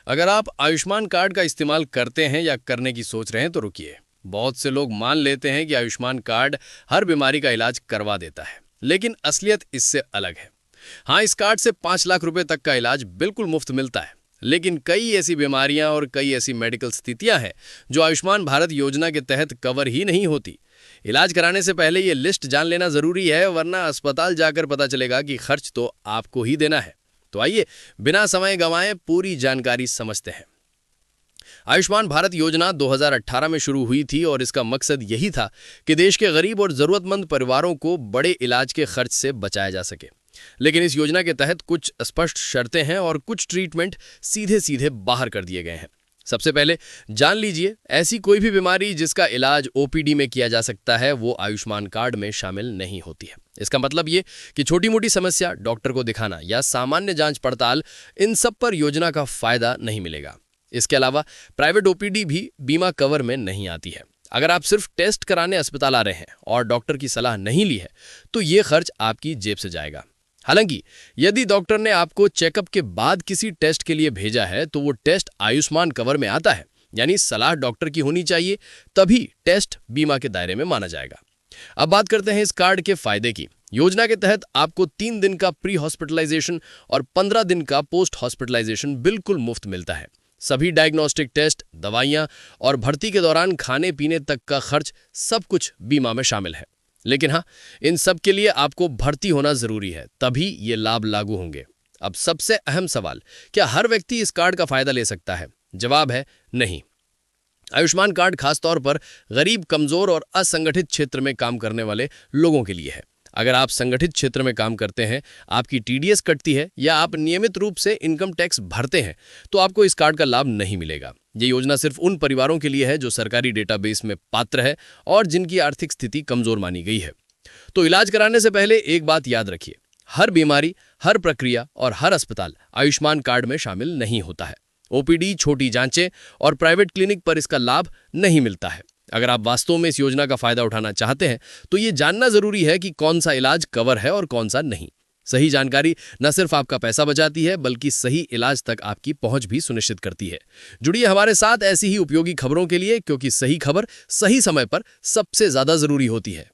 अगर आप आयुष्मान कार्ड का इस्तेमाल करते हैं या करने की सोच रहे हैं तो रुकिए। बहुत से लोग मान लेते हैं कि आयुष्मान कार्ड हर बीमारी का इलाज करवा देता है, लेकिन असलियत इससे अलग है। हाँ, इस कार्ड से 5 लाख रुपए तक का इलाज बिल्कुल मुफ्त मिलता है, लेकिन कई ऐसी बीमारियां और कई ऐसी मेडिकल स्थितियां हैं जो आयुष्मान भारत योजना के तहत कवर ही नहीं होती। इलाज कराने से पहले ये लिस्ट जान लेना जरूरी है, वरना अस्पताल जाकर पता चलेगा कि खर्च तो आपको ही देना है। तो आइए बिना समय गंवाए पूरी जानकारी समझते हैं। आयुष्मान भारत योजना 2018 में शुरू हुई थी और इसका मकसद यही था कि देश के गरीब और जरूरतमंद परिवारों को बड़े इलाज के खर्च से बचाया जा सके। लेकिन इस योजना के तहत कुछ स्पष्ट शर्तें हैं और कुछ ट्रीटमेंट सीधे सीधे बाहर कर दिए गए हैं। सबसे पहले जान लीजिए, ऐसी कोई भी बीमारी जिसका इलाज ओपीडी में किया जा सकता है वो आयुष्मान कार्ड में शामिल नहीं होती है। इसका मतलब ये कि छोटी मोटी समस्या, डॉक्टर को दिखाना या सामान्य जांच पड़ताल, इन सब पर योजना का फायदा नहीं मिलेगा। इसके अलावा प्राइवेट ओपीडी भी बीमा कवर में नहीं आती है। अगर आप सिर्फ टेस्ट कराने अस्पताल आ रहे हैं और डॉक्टर की सलाह नहीं ली है तो ये खर्च आपकी जेब से जाएगा। हालांकि यदि डॉक्टर ने आपको चेकअप के बाद किसी टेस्ट के लिए भेजा है तो वो टेस्ट आयुष्मान कवर में आता है, यानी सलाह डॉक्टर की होनी चाहिए, तभी टेस्ट बीमा के दायरे में माना जाएगा। अब बात करते हैं इस कार्ड के फायदे की। योजना के तहत आपको 3 दिन का प्री हॉस्पिटलाइजेशन और 15 दिन का पोस्ट हॉस्पिटलाइजेशन बिल्कुल मुफ्त मिलता है। सभी डायग्नोस्टिक टेस्ट, दवाइयां और भर्ती के दौरान खाने पीने तक का खर्च सब कुछ बीमा में शामिल है। लेकिन हाँ, इन सब के लिए आपको भर्ती होना जरूरी है, तभी ये लाभ लागू होंगे। अब सबसे अहम सवाल, क्या हर व्यक्ति इस कार्ड का फायदा ले सकता है? जवाब है नहीं। आयुष्मान कार्ड खासतौर पर गरीब, कमजोर और असंगठित क्षेत्र में काम करने वाले लोगों के लिए है। अगर आप संगठित क्षेत्र में काम करते हैं, आपकी टीडीएस कटती है या आप नियमित रूप से इनकम टैक्स भरते हैं तो आपको इस कार्ड का लाभ नहीं मिलेगा। ये योजना सिर्फ उन परिवारों के लिए है जो सरकारी डेटाबेस में पात्र है और जिनकी आर्थिक स्थिति कमजोर मानी गई है। तो इलाज कराने से पहले एक बात याद रखिए, हर बीमारी, हर प्रक्रिया और हर अस्पताल आयुष्मान कार्ड में शामिल नहीं होता है। ओपीडी, छोटी जांचें और प्राइवेट क्लिनिक पर इसका लाभ नहीं मिलता है। अगर आप वास्तव में इस योजना का फायदा उठाना चाहते हैं तो ये जानना जरूरी है कि कौन सा इलाज कवर है और कौन सा नहीं। सही जानकारी न सिर्फ आपका पैसा बचाती है बल्कि सही इलाज तक आपकी पहुंच भी सुनिश्चित करती है। जुड़िए हमारे साथ ऐसी ही उपयोगी खबरों के लिए, क्योंकि सही खबर सही समय पर सबसे ज्यादा जरूरी होती है।